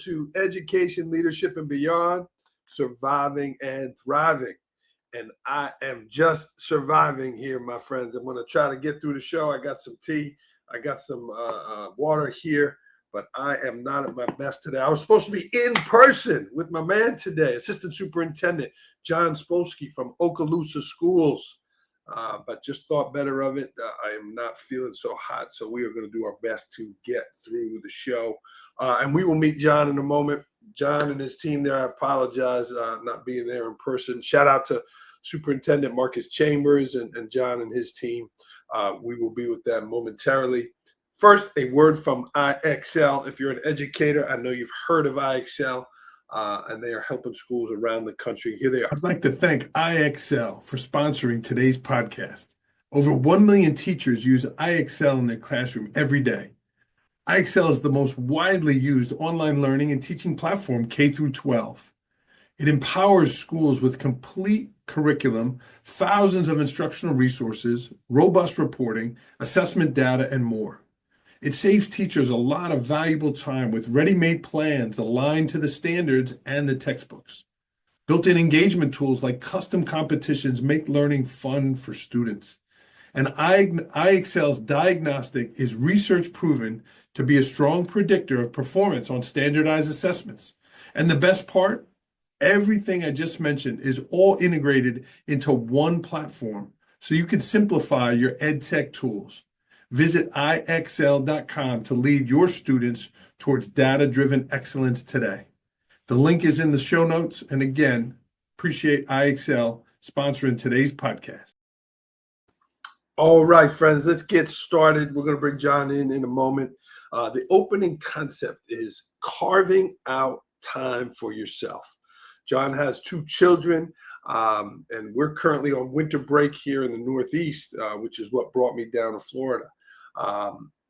to Education, Leadership, and Beyond, Surviving and Thriving. And I am just surviving here, my friends. I'm going to try to get through the show. I got some tea. I got some water here, but I am not at my best today. I was supposed to be in person with my man today, Assistant Superintendent John Spolski from Okaloosa Schools, but just thought better of it. I am not feeling so hot, so we are going to do our best to get through the show. And we will meet John in a moment. John and his team there, I apologize not being there in person. Shout out to Superintendent Marcus Chambers and John and his team. We will be with them momentarily. First, a word from IXL. If you're an educator, I know you've heard of IXL, and they are helping schools around the country. Here they are. I'd like to thank IXL for sponsoring today's podcast. Over 1 million teachers use IXL in their classroom every day. IXL is the most widely used online learning and teaching platform K through 12. It empowers schools with complete curriculum, thousands of instructional resources, robust reporting, assessment data, and more. It saves teachers a lot of valuable time with ready-made plans aligned to the standards and the textbooks. Built-in engagement tools like custom competitions make learning fun for students. And IXL's diagnostic is research proven to be a strong predictor of performance on standardized assessments. And the best part, everything I just mentioned is all integrated into one platform, so you can simplify your EdTech tools. Visit IXL.com to lead your students towards data-driven excellence today. The link is in the show notes. And again, appreciate IXL sponsoring today's podcast. All right, friends, let's get started. We're going to bring John in a moment. The opening concept is carving out time for yourself. John has 2 children, and we're currently on winter break here in the Northeast, which is what brought me down to Florida.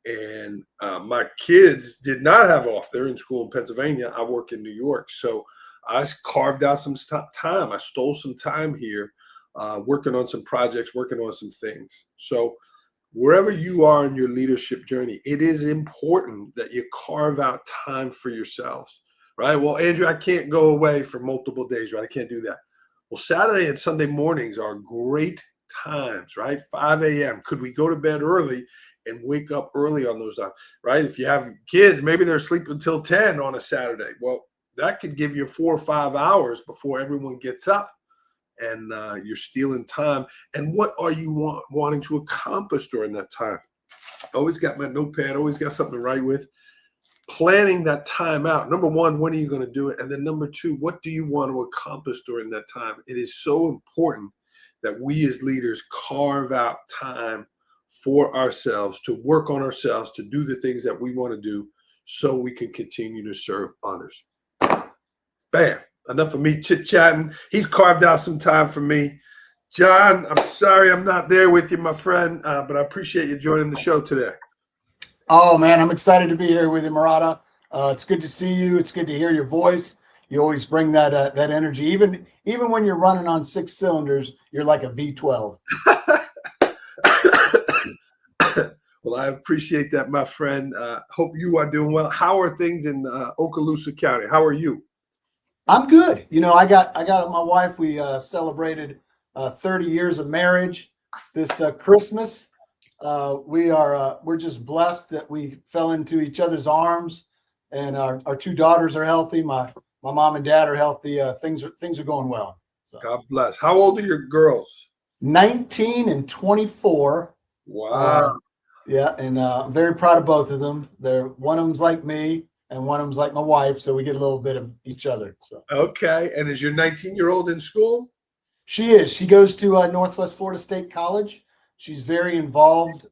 And my kids did not have off. They're in school in Pennsylvania. I work in New York. So I carved out some time. I stole some time here, working on some projects, working on some things. So wherever you are in your leadership journey, it is important that you carve out time for yourselves, right? Well, Andrew, I can't go away for multiple days, right? I can't do that. Well, Saturday and Sunday mornings are great times, right? 5 a.m. Could we go to bed early and wake up early on those times, right? If you have kids, maybe they're sleeping until 10 on a Saturday. Well, that could give you 4 or 5 hours before everyone gets up, and you're stealing time. And what are you wanting to accomplish during that time? Always got my notepad, always got something to write with. Planning that time out. Number one, when are you going to do it? And then number 2, what do you want to accomplish during that time? It is so important that we as leaders carve out time for ourselves, to work on ourselves, to do the things that we want to do so we can continue to serve others. Bam. Enough of me chit-chatting. He's carved out some time for me. John, I'm sorry I'm not there with you, my friend, but I appreciate you joining the show today. Oh, man, I'm excited to be here with you, Murata. It's good to see you. It's good to hear your voice. You always bring that energy. Even when you're running on 6 cylinders, you're like a V12. Well, I appreciate that, my friend. Hope you are doing well. How are things in Okaloosa County? How are you? I'm good. You know, I got my wife. We celebrated 30 years of marriage this Christmas. We're just blessed that we fell into each other's arms, and our 2 daughters are healthy. My mom and dad are healthy. Things are going well. So. God bless. How old are your girls? 19 and 24. Wow. Yeah, and I'm very proud of both of them. One of them's like me, and one of them's like my wife, so we get a little bit of each other. So. Okay. And is your 19-year-old in school? She is. She goes to Northwest Florida State College. She's very involved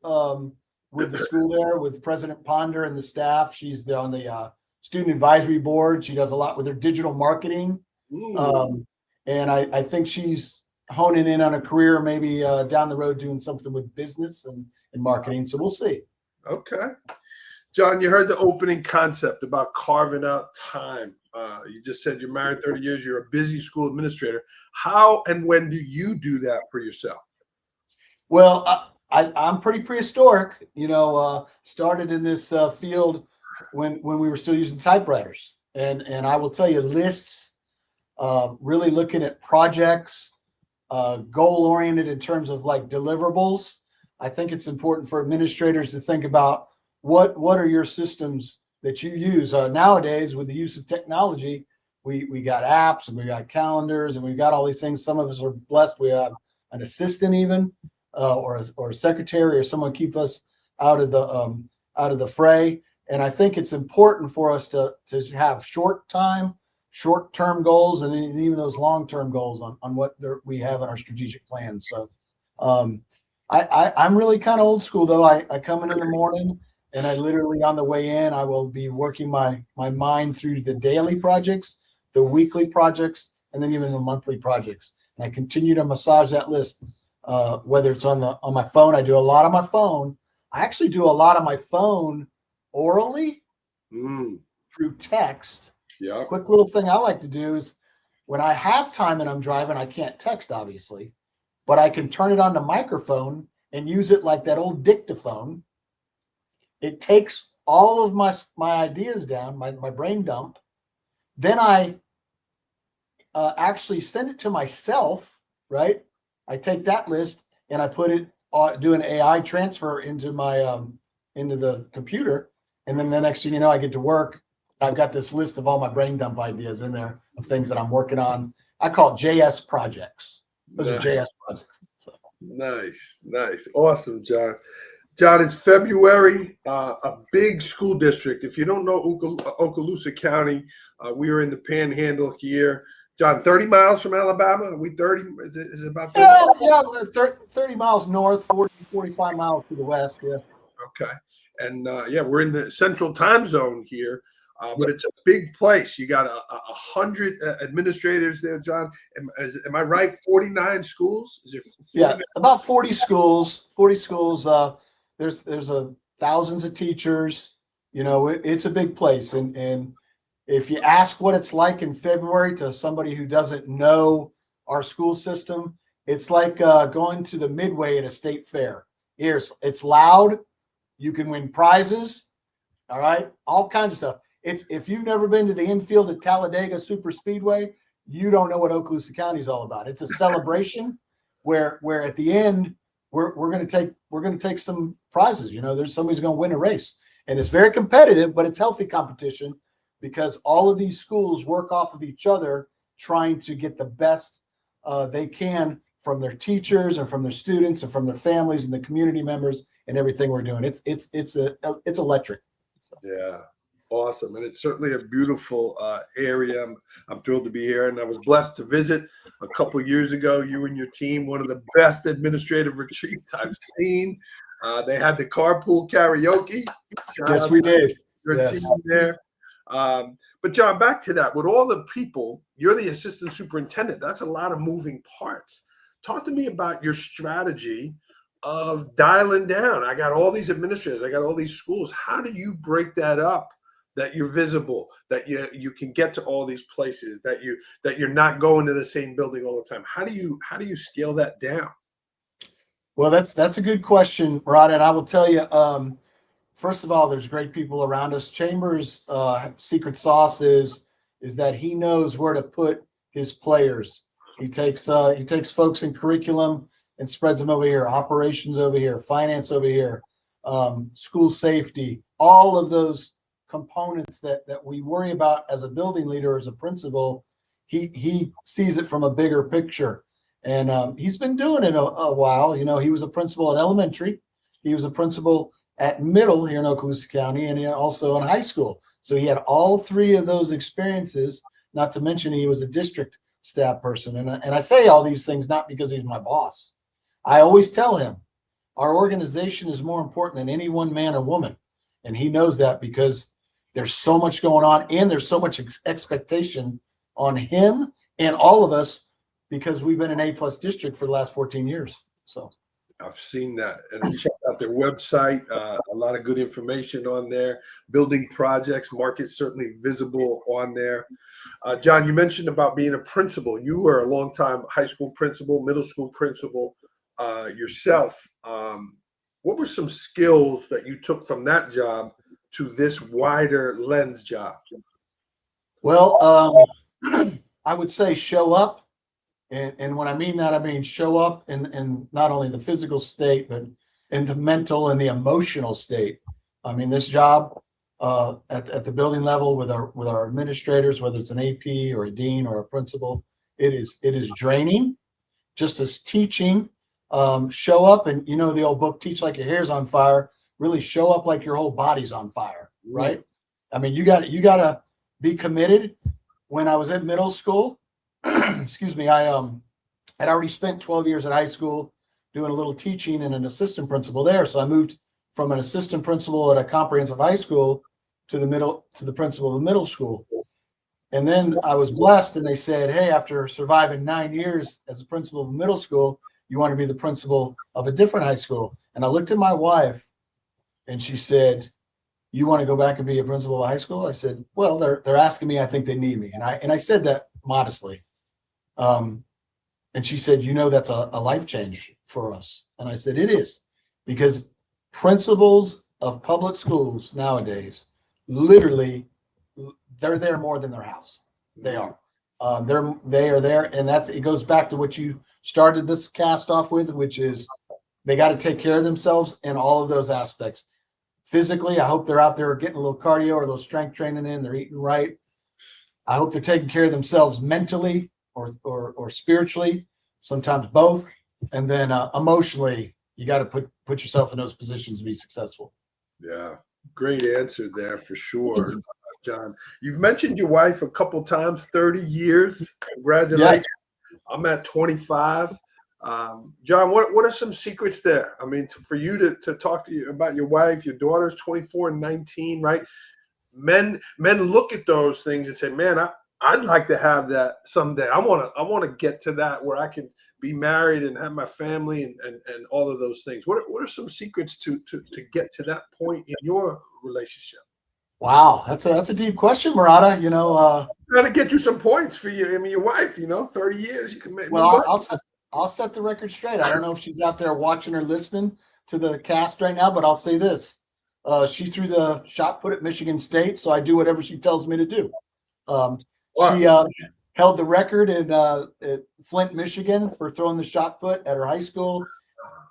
with the school there, with President Ponder and the staff. She's on the student advisory board. She does a lot with her digital marketing. And I think she's honing in on a career maybe down the road doing something with business and marketing. So we'll see. Okay. John, you heard the opening concept about carving out time. You just said you're married 30 years. You're a busy school administrator. How and when do you do that for yourself? Well, I'm pretty prehistoric. You know, started in this field when we were still using typewriters. And I will tell you, lists, really looking at projects, goal oriented in terms of like deliverables. I think it's important for administrators to think about what are your systems that you use nowadays with the use of technology. We got apps and we got calendars and we've got all these things. Some of us are blessed. We have an assistant even, or a secretary or someone keep us out of the fray. And I think it's important for us to have short-term goals and even those long-term goals on what we have in our strategic plans. So I'm really kind of old school though. I come in the morning and I literally on the way in, I will be working my mind through the daily projects, the weekly projects, and then even the monthly projects. And I continue to massage that list, whether it's on my phone. I do a lot on my phone. I actually do a lot on my phone orally through text. Yeah. Quick little thing I like to do is when I have time and I'm driving, I can't text obviously, but I can turn it on the microphone and use it like that old dictaphone. It takes all of my ideas down, my brain dump. Then I actually send it to myself, right? I take that list and I put it, do an AI transfer into my into the computer. And then the next thing you know, I get to work. I've got this list of all my brain dump ideas in there of things that I'm working on. I call it JS projects. Those are JS projects. So. Nice. Awesome, John. John, it's February, a big school district. If you don't know Okaloosa County, we are in the panhandle here. John, 30 miles from Alabama? Are we 30? Is it about 30? Yeah, 30 miles north, 45 miles to the west. Yeah. Okay. And we're in the central time zone here, but it's a big place. You got 100 administrators there, John. Am I right? 49 schools? Is it 49? Yeah, about 40 schools. 40 schools. There's thousands of teachers. You know, it's a big place. And if you ask what it's like in February to somebody who doesn't know our school system, it's like going to the Midway at a state fair. It's loud. You can win prizes. All right. All kinds of stuff. If you've never been to the infield at Talladega Super Speedway, you don't know what Okaloosa County is all about. It's a celebration where at the end we're going to take some prizes. You know, there's somebody's going to win a race, and it's very competitive, but it's healthy competition because all of these schools work off of each other, trying to get the best they can from their teachers and from their students and from their families and the community members and everything we're doing. It's electric. So. Yeah. Awesome. And it's certainly a beautiful area. I'm thrilled to be here. And I was blessed to visit a couple of years ago, you and your team, one of the best administrative retreats I've seen. They had the carpool karaoke. Yes, we did. Your team there. But John, back to that. With all the people, you're the assistant superintendent. That's a lot of moving parts. Talk to me about your strategy of dialing down. I got all these administrators. I got all these schools. How do you break that up? That you're visible, that you can get to all these places, that you're not going to the same building all the time. How do you scale that down? Well, that's a good question, Rod. And I will tell you, first of all, there's great people around us. Chambers' secret sauce is that he knows where to put his players. He takes folks in curriculum and spreads them over here, operations over here, finance over here, school safety, all of those components that we worry about as a building leader, as a principal. He sees it from a bigger picture, and he's been doing it a while. You know, he was a principal at elementary, he was a principal at middle here in Okaloosa County, and also in high school. So he had all three of those experiences. Not to mention he was a district staff person. And I say all these things not because he's my boss. I always tell him our organization is more important than any one man or woman, and he knows that because there's so much going on, and there's so much expectation on him and all of us because we've been an A+ district for the last 14 years. So I've seen that, and check out their website. A lot of good information on there. Building projects, markets certainly visible on there. John, you mentioned about being a principal. You were a longtime high school principal, middle school principal yourself. What were some skills that you took from that job to this wider lens job? Well, I would say show up. And when I mean that, I mean show up in not only the physical state, but in the mental and the emotional state. I mean, this job at the building level with our administrators, whether it's an AP or a dean or a principal, it is draining. Just as teaching, show up, and you know the old book, Teach Like Your Hair's on Fire. Really show up like your whole body's on fire, right? I mean, you got to be committed. When I was at middle school, excuse me, I had already spent 12 years at high school doing a little teaching and an assistant principal there. So I moved from an assistant principal at a comprehensive high school to the principal of the middle school. And then I was blessed, and they said, hey, after surviving 9 years as a principal of a middle school, you want to be the principal of a different high school. And I looked at my wife, and she said, you want to go back and be a principal of high school? I said, well, they're asking me. I think they need me. And I said that modestly. And she said, you know, that's a life change for us. And I said, it is, because principals of public schools nowadays, literally, they're there more than their house. They are. They are there. And it goes back to what you started this cast off with, which is they got to take care of themselves in all of those aspects. Physically, I hope they're out there getting a little cardio or a little strength training in. They're eating right. I hope they're taking care of themselves mentally or spiritually, sometimes both. And then emotionally, you got to put yourself in those positions to be successful. Yeah, great answer there for sure, John. You've mentioned your wife a couple times, 30 years. Congratulations. Yes. I'm at 25. John, what are some secrets there? I mean, for you to talk to you about your wife, your daughter's 24 and 19, right? Men look at those things and say, man, I'd like to have that someday. I want to get to that where I can be married and have my family and all of those things. What are some secrets to get to that point in your relationship? Wow, that's a deep question, Murata. You know, got to get you some points for you. I mean, your wife. You know, 30 years you can make. Well, I'll set the record straight. I don't know if she's out there watching or listening to the cast right now, but I'll say this: she threw the shot put at Michigan State, so I do whatever she tells me to do. She held the record at Flint, Michigan, for throwing the shot put at her high school.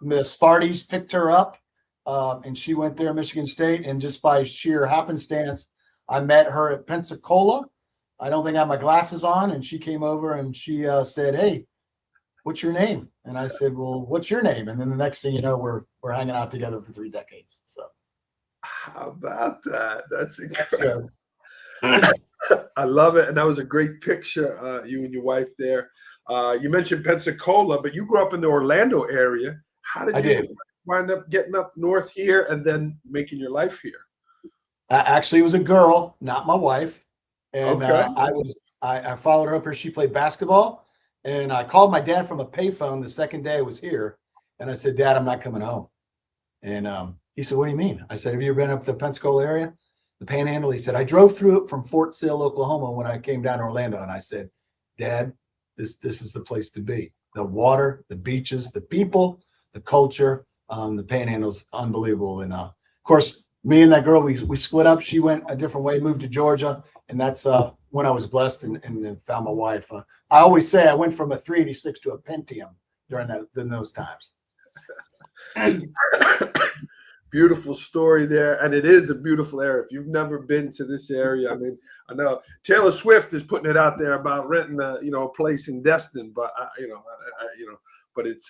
The Sparties picked her up, and she went there, Michigan State. And just by sheer happenstance, I met her at Pensacola. I don't think I had my glasses on, and she came over and she said, "Hey, what's your name?" And I said, "Well, what's your name?" And then the next thing you know, we're hanging out together for 3 decades. So, how about that? That's incredible. I love it. And that was a great picture, you and your wife there. You mentioned Pensacola, but you grew up in the Orlando area. How did you wind up getting up north here and then making your life here? Actually, it was a girl, not my wife. And I followed her up here. She played basketball. And I called my dad from a payphone the second day I was here. And I said, "Dad, I'm not coming home." And he said, "What do you mean?" I said, "Have you ever been up the Pensacola area? The Panhandle?" He said, "I drove through it from Fort Sill, Oklahoma when I came down to Orlando." And I said, "Dad, this is the place to be. The water, the beaches, the people, the culture, the Panhandle's unbelievable." And of course, me and that girl, we split up. She went a different way, moved to Georgia. And that's when I was blessed and found my wife. I always say I went from a 386 to a Pentium during those times. Beautiful story there, and it is a beautiful area. If you've never been to this area, I mean, I know Taylor Swift is putting it out there about renting a place in Destin, but but it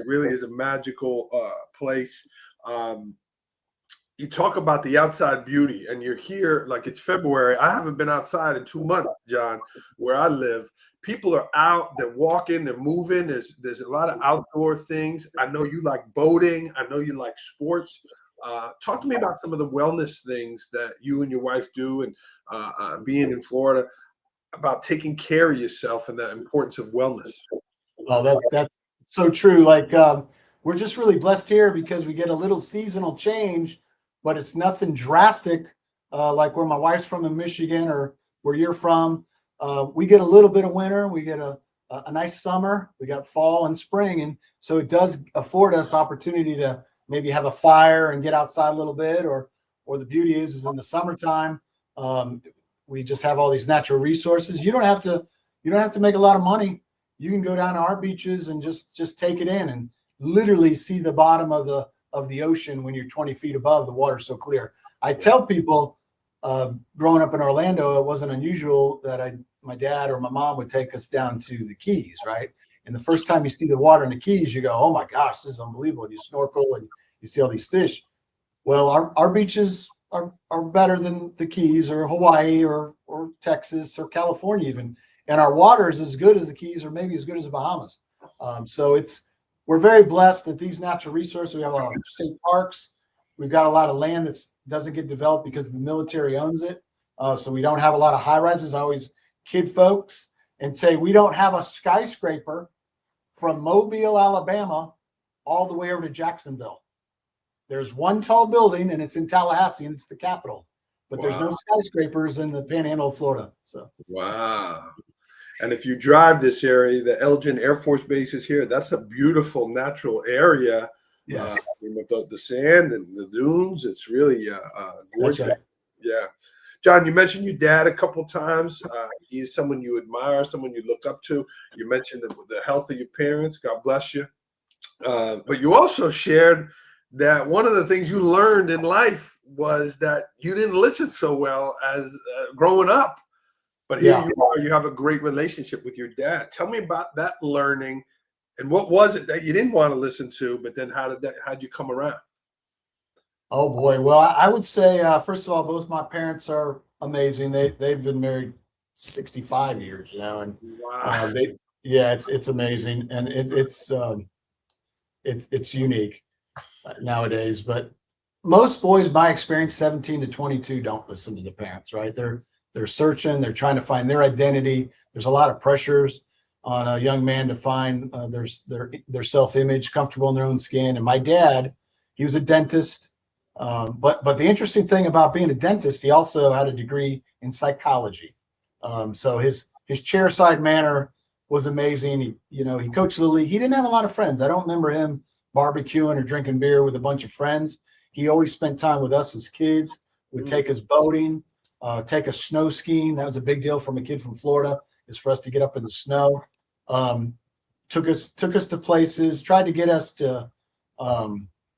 really is a magical place. You talk about the outside beauty, and you're here like it's February. I haven't been outside in 2 months, John, where I live. People are out, they're walking, they're moving. There's a lot of outdoor things. I know you like boating. I know you like sports. Talk to me about some of the wellness things that you and your wife do, and being in Florida, about taking care of yourself and the importance of wellness. Oh, that's so true. Like we're just really blessed here because we get a little seasonal change, but it's nothing drastic like where my wife's from in Michigan or where you're from. We get a little bit of winter. We get a nice summer. We got fall and spring. And so it does afford us opportunity to maybe have a fire and get outside a little bit, or the beauty is in the summertime, we just have all these natural resources. You don't have to make a lot of money. You can go down to our beaches and just take it in and literally see the bottom of the ocean when you're 20 feet above. The water's so clear. I tell people, growing up in Orlando, it wasn't unusual that my dad or my mom would take us down to the Keys, right? And the first time you see the water in the Keys, you go, oh my gosh, this is unbelievable. You snorkel and you see all these fish. Well, our beaches are better than the Keys or Hawaii or Texas or California even. And our water is as good as the Keys or maybe as good as the Bahamas. So we're very blessed that these natural resources, we have a lot of state parks. We've got a lot of land that doesn't get developed because the military owns it. So we don't have a lot of high rises. I always kid folks and say we don't have a skyscraper from Mobile, Alabama, all the way over to Jacksonville. There's one tall building and it's in Tallahassee and it's the capital, but there's no skyscrapers in the panhandle of Florida. So wow. And if you drive this area, the Elgin Air Force Base is here. That's a beautiful natural area. yes, With the sand and the dunes, it's really gorgeous. That's right. Yeah. John, you mentioned your dad a couple times. He's someone you admire, someone you look up to. You mentioned the health of your parents. God bless you. But you also shared that one of the things you learned in life was that you didn't listen so well as growing up. But here you are, you have a great relationship with your dad. Tell me about that learning and what was it that you didn't want to listen to, but then how'd you come around? Oh boy. Well, I would say, first of all, both my parents are amazing. They've been married 65 years, and Wow. it's amazing. And it's unique nowadays, but most boys, my experience, 17 to 22 don't listen to the parents, right? They're searching, they're trying to find their identity. There's a lot of pressures on a young man to find their self-image, comfortable in their own skin. And my dad, he was a dentist. But the interesting thing about being a dentist, he also had a degree in psychology. So his chairside manner was amazing. He coached the league. He didn't have a lot of friends. I don't remember him barbecuing or drinking beer with a bunch of friends. He always spent time with us as kids, would take us boating, take us snow skiing. That was a big deal from a kid from Florida, is for us to get up in the snow. Took us to places, tried to get us to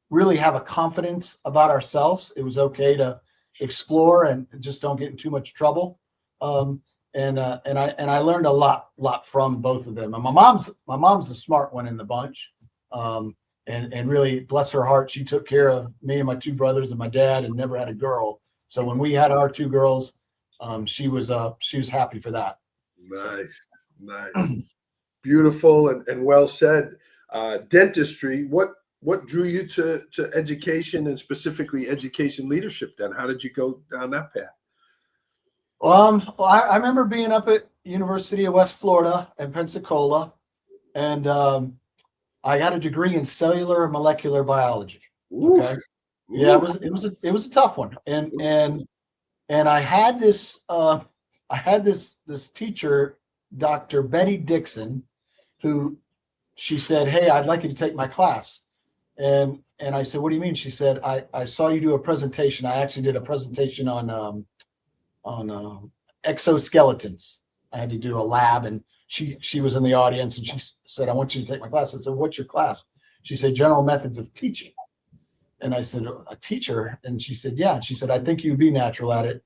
really have a confidence about ourselves. It was okay to explore and just don't get in too much trouble. And I learned a lot from both of them. And my mom's the smart one in the bunch. And really, bless her heart, she took care of me and my two brothers and my dad and never had a girl. So when we had our two girls, she was happy for that. Nice. Beautiful and well said. Dentistry, what drew you to education and specifically education leadership then? How did you go down that path? Well, I remember being up at University of West Florida in Pensacola, and I got a degree in cellular and molecular biology. Okay. Ooh. Yeah, it was a tough one. And I had this teacher, Dr. Betty Dixon, who she said, "Hey, I'd like you to take my class." And I said, "What do you mean?" She said, I saw you do a presentation. I actually did a presentation on exoskeletons. I had to do a lab, and she was in the audience, and she said, "I want you to take my class." I said, "What's your class?" She said, "General Methods of Teaching." And I said, "A teacher?" And she said, "Yeah." And she said, "I think you'd be natural at it."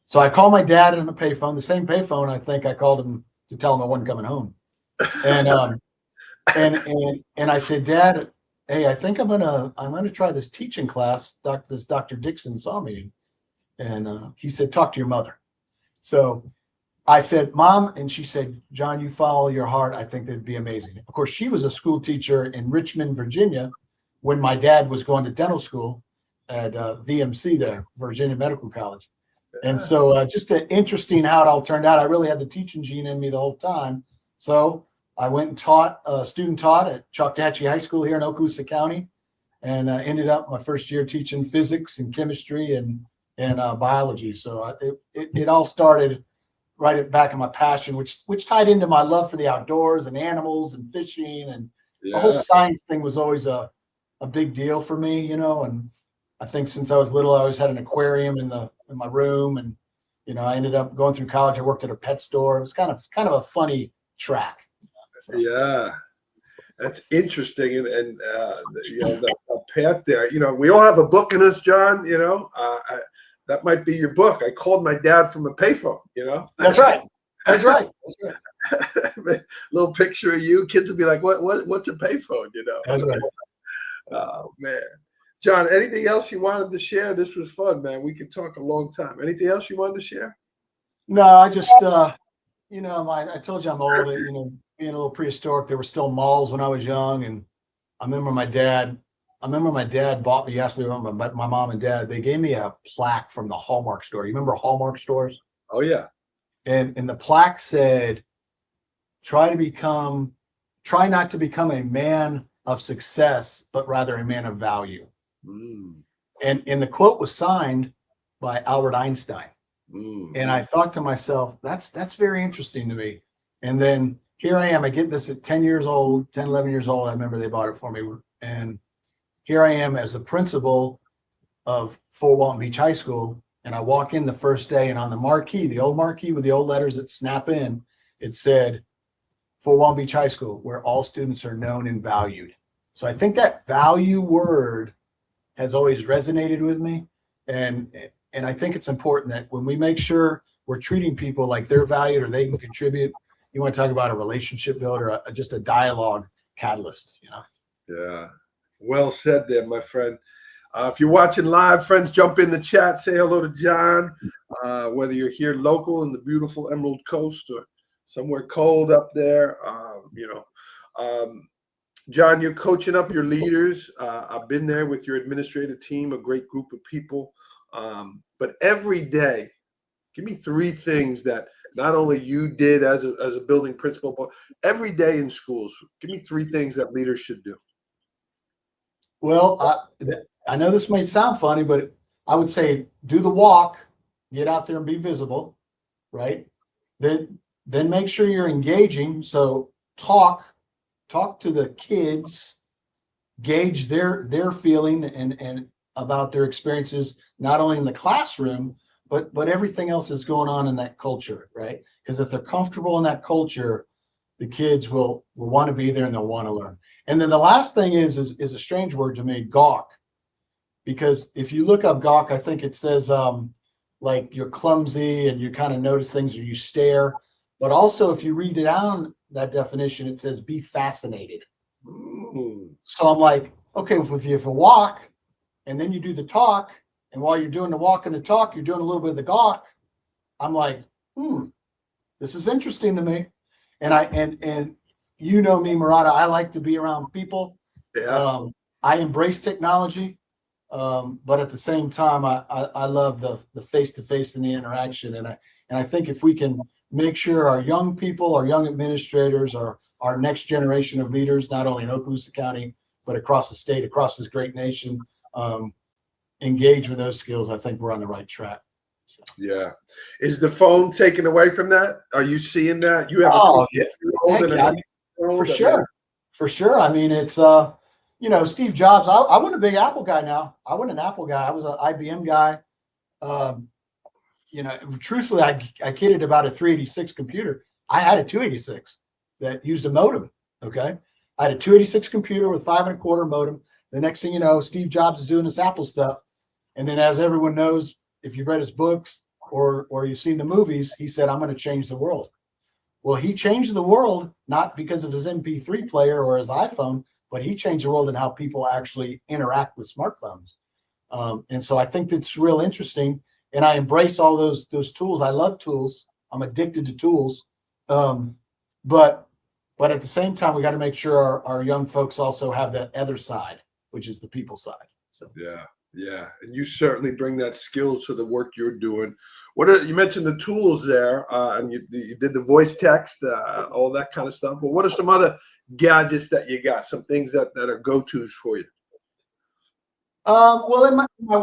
So I called my dad on the payphone, the same payphone I think I called him to tell him I wasn't coming home. And and I said, "Dad, hey, I think I'm gonna try this teaching class. This Dr. Dixon saw me." And he said, "Talk to your mother." So I said, "Mom," and she said, "John, you follow your heart. I think that'd be amazing." Of course, she was a school teacher in Richmond, Virginia, when my dad was going to dental school at VMC there, Virginia Medical College. And so just interesting how it all turned out. I really had the teaching gene in me the whole time. So I went and student taught at Choctawhatchee High School here in Okaloosa County, and ended up my first year teaching physics and chemistry and biology. So it all started right at back of my passion, which tied into my love for the outdoors and animals and fishing, and the whole science thing was always a big deal for me, And I think since I was little, I always had an aquarium in my room, and I ended up going through college. I worked at a pet store. It was kind of a funny track. So. Yeah. That's interesting, and the path there. We all have a book in us, John. That might be your book. I called my dad from a payphone. That's right. That's right. Little picture of you. Kids will be like, What's a payphone?" That's right. Oh man, John. Anything else you wanted to share? This was fun, man. We could talk a long time. Anything else you wanted to share? No, I just I told you I'm old. Being a little prehistoric, there were still malls when I was young, and I remember my dad bought me. He asked me about my mom and dad. They gave me a plaque from the Hallmark store. You remember Hallmark stores? Oh yeah. And the plaque said, try not to become a man of success, but rather a man of value. Mm. And the quote was signed by Albert Einstein. Mm. And I thought to myself, that's very interesting to me. And then here I am. I get this at 10 years old, 10, 11 years old. I remember they bought it for me. And here I am as the principal of Fort Walton Beach High School. And I walk in the first day, and on the marquee, the old marquee with the old letters that snap in, it said, Fort Walton Beach High School, where all students are known and valued. So I think that value word has always resonated with me. And I think it's important that when we make sure we're treating people like they're valued or they can contribute, you want to talk about a relationship builder, just a dialogue catalyst, Yeah. Well said there, my friend. If you're watching live, friends, jump in the chat, say hello to John, whether you're here local in the beautiful Emerald Coast or somewhere cold up there. John, you're coaching up your leaders. I've been there with your administrative team, a great group of people. But every day, give me 3 things that not only you did as a building principal, but every day in schools. Give me 3 things that leaders should do. Well, I know this may sound funny, but I would say do the walk, get out there and be visible, right? Then make sure you're engaging. So talk to the kids, gauge their feeling and about their experiences, not only in the classroom, but everything else that's going on in that culture, right? Because if they're comfortable in that culture, the kids will want to be there and they'll want to learn. And then the last thing is a strange word to me, gawk. Because if you look up gawk, I think it says like you're clumsy and you kind of notice things or you stare. But also if you read it down, that definition, it says be fascinated. Ooh. So I'm like, okay, if you walk and then you do the talk, and while you're doing the walk and the talk, you're doing a little bit of the gawk. I'm like, this is interesting to me. And you know me, Murata, I like to be around people. Yeah. I embrace technology, but at the same time, I love the face-to-face and the interaction. And I think if we can make sure our young people, our young administrators, our next generation of leaders, not only in Okaloosa County, but across the state, across this great nation, engage with those skills, I think we're on the right track. So. Yeah. Is the phone taken away from that? Are you seeing that? You have for sure. For sure. I mean, it's Steve Jobs. I wasn't a big Apple guy now. I wasn't an Apple guy. I was an IBM guy. Truthfully, I kidded about a 386 computer. I had a 286 that used a modem. Okay. I had a 286 computer with 5 1/4 modem. The next thing you know, Steve Jobs is doing this Apple stuff. And then, as everyone knows, if you've read his books or you've seen the movies, he said, I'm going to change the world. Well, he changed the world, not because of his MP3 player or his iPhone, but he changed the world in how people actually interact with smartphones. And so I think that's real interesting. And I embrace all those tools. I love tools. I'm addicted to tools. But at the same time, we got to make sure our young folks also have that other side, which is the people side. So yeah, and you certainly bring that skill to the work you're doing. You mentioned the tools there, and you did the voice text, all that kind of stuff. But what are some other gadgets that you got? Some things that are go-tos for you? Well, in my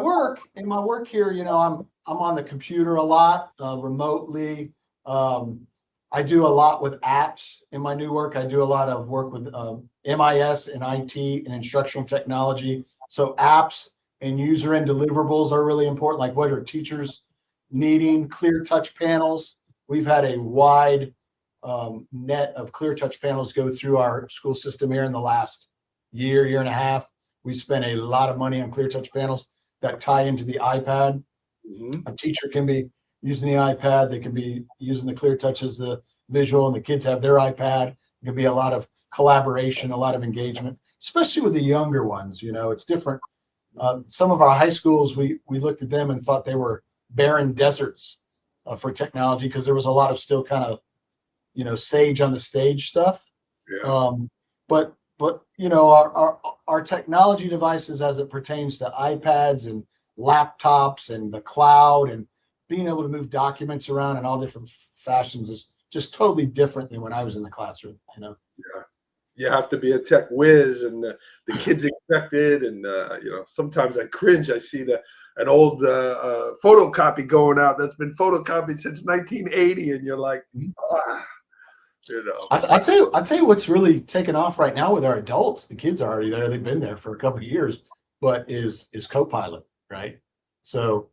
work here, I'm on the computer a lot, remotely. I do a lot with apps in my new work. I do a lot of work with MIS and IT and instructional technology. So apps and user end deliverables are really important. Like what are teachers needing clear touch panels. We've had a wide net of clear touch panels go through our school system here in the last year and a half. We spent a lot of money on clear touch panels that tie into the iPad. A teacher can be using the iPad. They can be using the clear touch as the visual, and the kids have their iPad. There can be a lot of collaboration, a lot of engagement, especially with the younger ones. It's different. Some of our high schools, we looked at them and thought they were barren deserts for technology, because there was a lot of still kind of, sage on the stage stuff. Yeah. But our technology devices as it pertains to iPads and laptops and the cloud and being able to move documents around in all different fashions is just totally different than when I was in the classroom. Yeah. You have to be a tech whiz, and the kids expect it. And sometimes I cringe. I see an old photocopy going out that's been photocopied since 1980, and you're like, I'll tell you what's really taken off right now with our adults. The kids are already there; they've been there for a couple of years. But is Copilot, right? So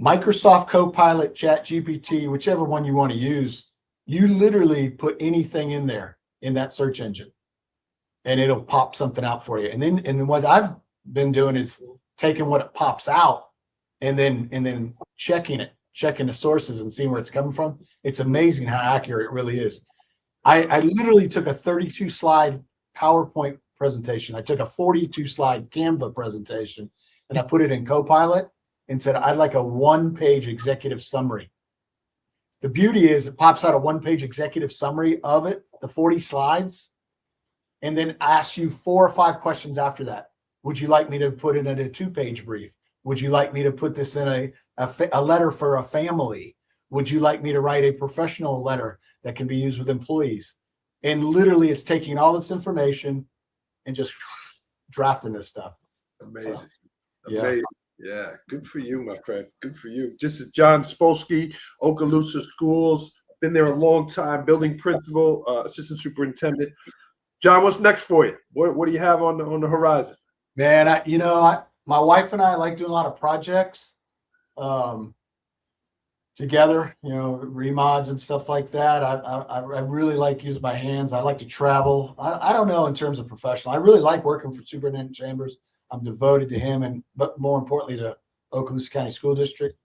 Microsoft Copilot, ChatGPT, whichever one you want to use, you literally put anything in there in that search engine, and it'll pop something out for you. And then what I've been doing is taking what it pops out and then checking the sources and seeing where it's coming from. It's amazing how accurate it really is. I literally took a 32 slide PowerPoint presentation. I took a 42 slide Canva presentation, and I put it in Copilot and said, I'd like a 1-page executive summary. The beauty is it pops out a 1-page executive summary of it, the 40 slides, and then asks you 4 or 5 questions after that. Would you like me to put it in a 2-page brief? Would you like me to put this in a letter for a family? Would you like me to write a professional letter that can be used with employees? And literally it's taking all this information and just drafting this stuff. Amazing. Yeah. Amazing. Yeah. Good for you, my friend. Good for you. This is John Spolski, Okaloosa Schools. Been there a long time, building principal, assistant superintendent. John, what's next for you? What do you have on the horizon? Man, my wife and I like doing a lot of projects together, remods and stuff like that. I really like using my hands. I like to travel. I don't know in terms of professional. I really like working for Superintendent Chambers. I'm devoted to him, but more importantly to Okaloosa County School District.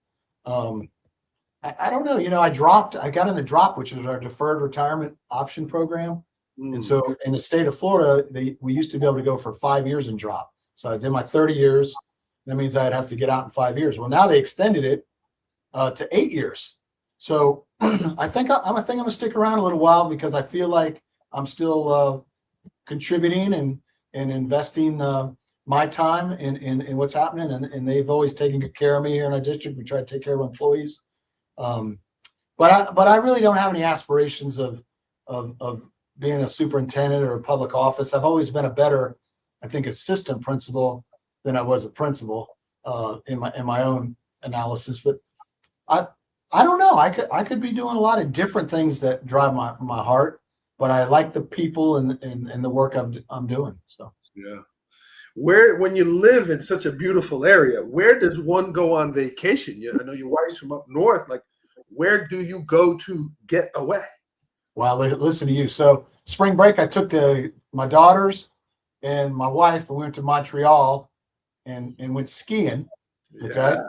I don't know. I got in the DROP, which is our deferred retirement option program. And so in the state of Florida, we used to be able to go for 5 years in DROP. So I did my 30 years. That means I'd have to get out in 5 years. Well, now they extended it to 8 years. So I think I'm gonna stick around a little while, because I feel like I'm still contributing and investing my time in what's happening. And they've always taken good care of me here in our district. We try to take care of employees. But I really don't have any aspirations of being a superintendent or a public office. I've always been a better, I think, assistant principal than I was a principal in my own analysis. But I don't know. I could be doing a lot of different things that drive my heart, but I like the people and the work I'm doing. So yeah. When you live in such a beautiful area, where does one go on vacation? I know your wife's from up north. Like, where do you go to get away? Well, listen to you. So spring break, I took my daughters and my wife, and we went to Montreal and went skiing. Okay. Yeah.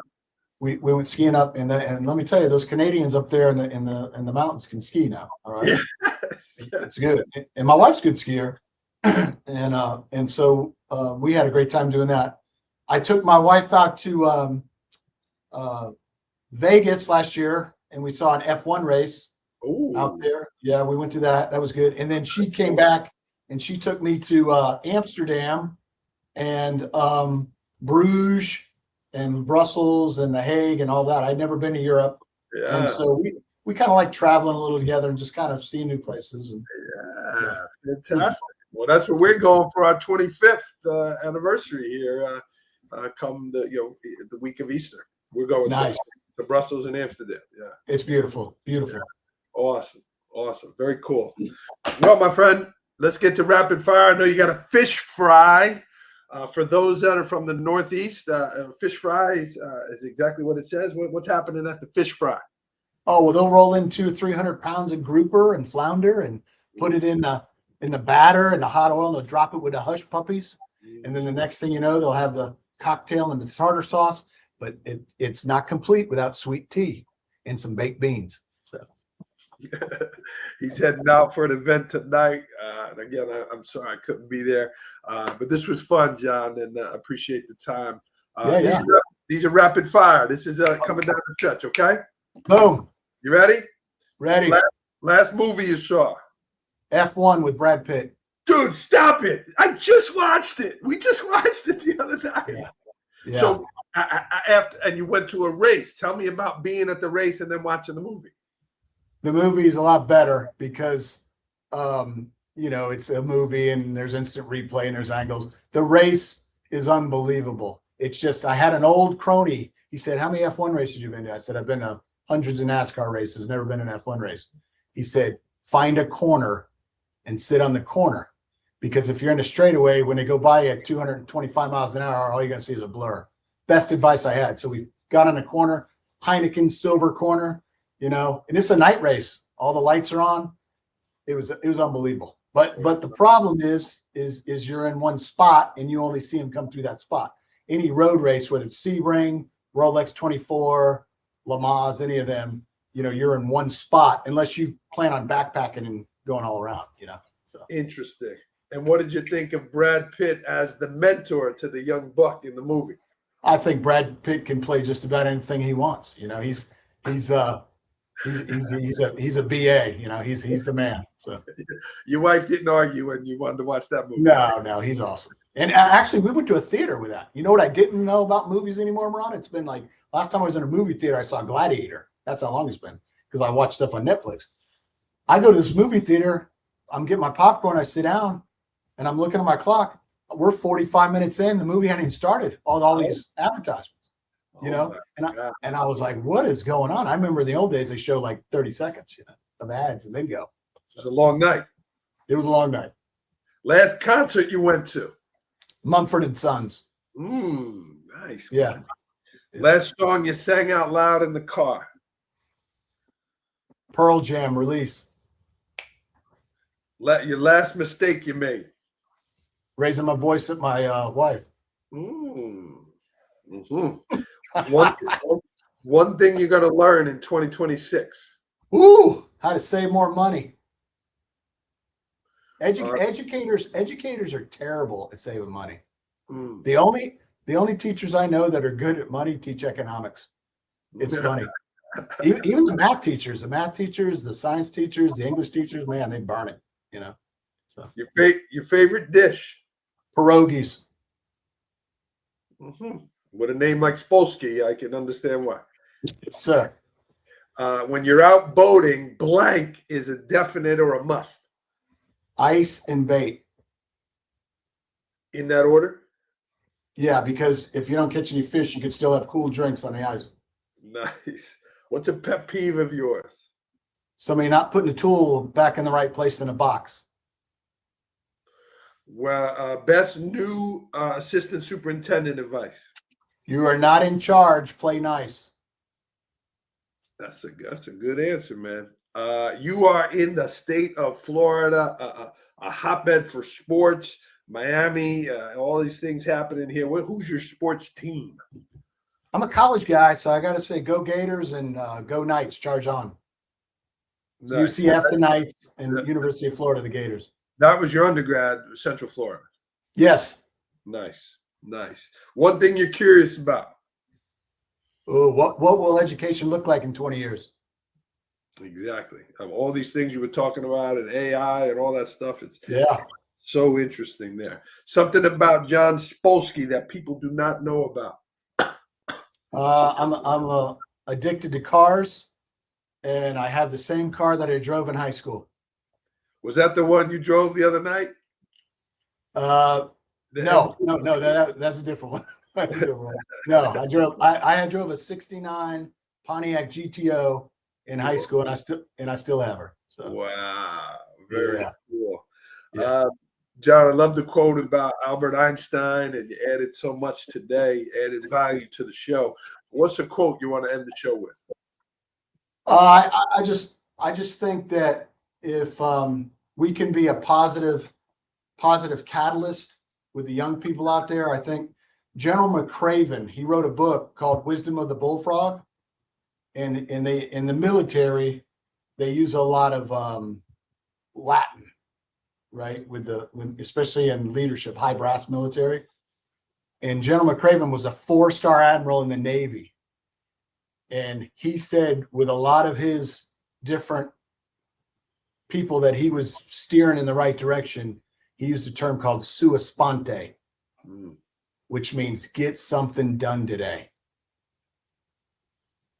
We went skiing up, and let me tell you, those Canadians up there in the mountains can ski now. All right. Yes. It's good. And my wife's a good skier. and so we had a great time doing that. I took my wife out to Vegas last year, and we saw an F1 race. Ooh. Out there. Yeah, we went to that. That was good. And then she came back and she took me to Amsterdam and Bruges and Brussels and The Hague and all that. I'd never been to Europe. Yeah. And so we kind of like traveling a little together and just kind of seeing new places. Yeah. Fantastic. Well, that's where we're going for our 25th anniversary here. Come the week of Easter. We're going to Brussels and Amsterdam. Yeah. It's beautiful. Beautiful. Awesome. Very cool. Well, my friend, let's get to rapid fire. I know you got a fish fry. For those that are from the Northeast, fish fry is exactly what it says. What's happening at the fish fry? Oh, well, they'll roll in 200-300 pounds of grouper and flounder and put it in the batter and the hot oil, and they'll drop it with the hush puppies. And then the next thing you know, they'll have the cocktail and the tartar sauce, but it's not complete without sweet tea and some baked beans. So he's heading out for an event tonight. And again, I'm sorry I couldn't be there, but this was fun, John, and I appreciate the time. These are rapid fire. This is coming down the stretch, okay? Boom. You ready? Ready. Last movie you saw. F1 with Brad Pitt. Dude, stop it. I just watched it. We just watched it the other night. Yeah. So and you went to a race. Tell me about being at the race and then watching the movie. The movie is a lot better because, it's a movie and there's instant replay and there's angles. The race is unbelievable. It's just, I had an old crony. He said, how many F1 races you been to? I said, I've been to hundreds of NASCAR races, never been in an F1 race. He said, find a corner and sit on the corner. Because if you're in a straightaway, when they go by you at 225 miles an hour, all you're going to see is a blur. Best advice I had. So we got on a corner, Heineken silver corner, and it's a night race. All the lights are on. It was unbelievable. But the problem is you're in one spot and you only see them come through that spot. Any road race, whether it's Sebring, Rolex 24, Le Mans, any of them, you're in one spot unless you plan on backpacking and going all around, So interesting. And what did you think of Brad Pitt as the mentor to the young buck in the movie? I think Brad Pitt can play just about anything he wants. He's a BA. He's the man. So your wife didn't argue when you wanted to watch that movie. No, he's awesome. And actually, we went to a theater with that. You know what I didn't know about movies anymore, Ron? It's been like last time I was in a movie theater, I saw Gladiator. That's how long it's been because I watch stuff on Netflix. I go to this movie theater. I'm getting my popcorn. I sit down. And I'm looking at my clock. We're 45 minutes in. The movie hadn't even started. All these advertisements, And I was like, "What is going on?" I remember in the old days they show like 30 seconds, of ads, and then go. It was a long night. It was a long night. Last concert you went to? Mumford and Sons. Nice. Yeah. Last song you sang out loud in the car? Pearl Jam, Release. Your last mistake you made? Raising my voice at my wife. One thing you're going to learn in 2026. How to save more money. Educators are terrible at saving money. The only teachers I know that are good at money teach economics. It's funny. Even the math teachers, the science teachers, the English teachers, man, they burn it. So your favorite dish? Pierogies. With a name like Spolski, I can understand why. Yes, sir. When you're out boating, blank is a definite or a must. Ice and bait. In that order? Yeah, because if you don't catch any fish, you can still have cool drinks on the ice. Nice. What's a pet peeve of yours? Somebody not putting the tool back in the right place in a box. Well, best new assistant superintendent advice. You are not in charge. Play nice. That's a good answer, man. You are in the state of Florida, a hotbed for sports. Miami, all these things happening here. Who's your sports team? I'm a college guy, so I got to say go Gators and go Knights. Charge on. Nice. UCF the Knights and University of Florida the Gators. That was your undergrad, Central Florida. Yes. Nice. One thing you're curious about. Oh, what will education look like in 20 years? Exactly. All these things you were talking about and AI and all that stuff. It's so interesting there. Something about John Spolski that people do not know about. I'm addicted to cars, and I have the same car that I drove in high school. Was that the one you drove the other night? No, that's a different one. No, I drove a 69 Pontiac GTO in high school, and I still have her. So. Wow, very cool. Yeah. John, I love the quote about Albert Einstein, and you added so much today, added value to the show. What's a quote you want to end the show with? I just think that if we can be a positive catalyst with the young people out there, I think General McCraven, he wrote a book called Wisdom of the Bullfrog, and in the military they use a lot of Latin, right? Especially in leadership, high brass military. And General McCraven was a 4-star admiral in the Navy. And he said with a lot of his different people that he was steering in the right direction, he used a term called sua sponte, which means get something done today.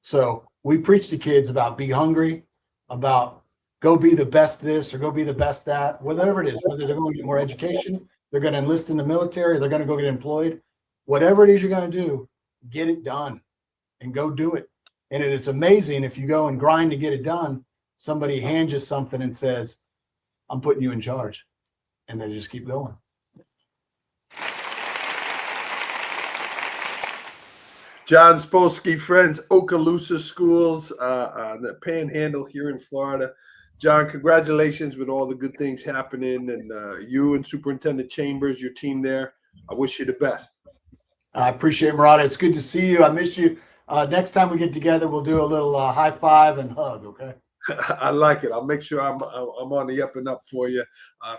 So we preach to kids about be hungry, about go be the best this or go be the best that, whatever it is, whether they're going to get more education, they're going to enlist in the military, they're going to go get employed, whatever it is you're going to do, get it done and go do it. And it's amazing if you go and grind to get it done, somebody hands you something and says, I'm putting you in charge. And then just keep going. John Spolski, friends, Okaloosa Schools, the Panhandle here in Florida. John, congratulations with all the good things happening, and you and Superintendent Chambers, your team there. I wish you the best. I appreciate it, Murata. It's good to see you. I miss you. Next time we get together, we'll do a little high five and hug, okay? I like it. I'll make sure I'm on the up and up for you.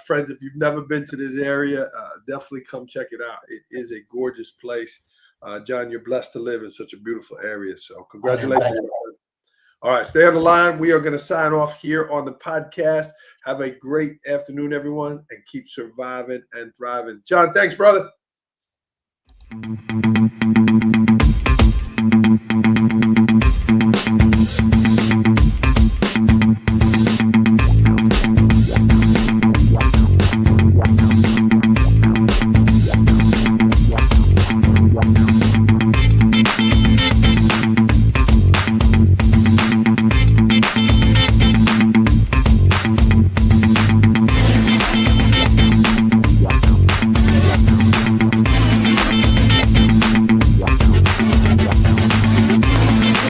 Friends, if you've never been to this area, definitely come check it out. It is a gorgeous place. John, you're blessed to live in such a beautiful area. So congratulations. All right, stay on the line. We are going to sign off here on the podcast. Have a great afternoon, everyone, and keep surviving and thriving. John, thanks, brother.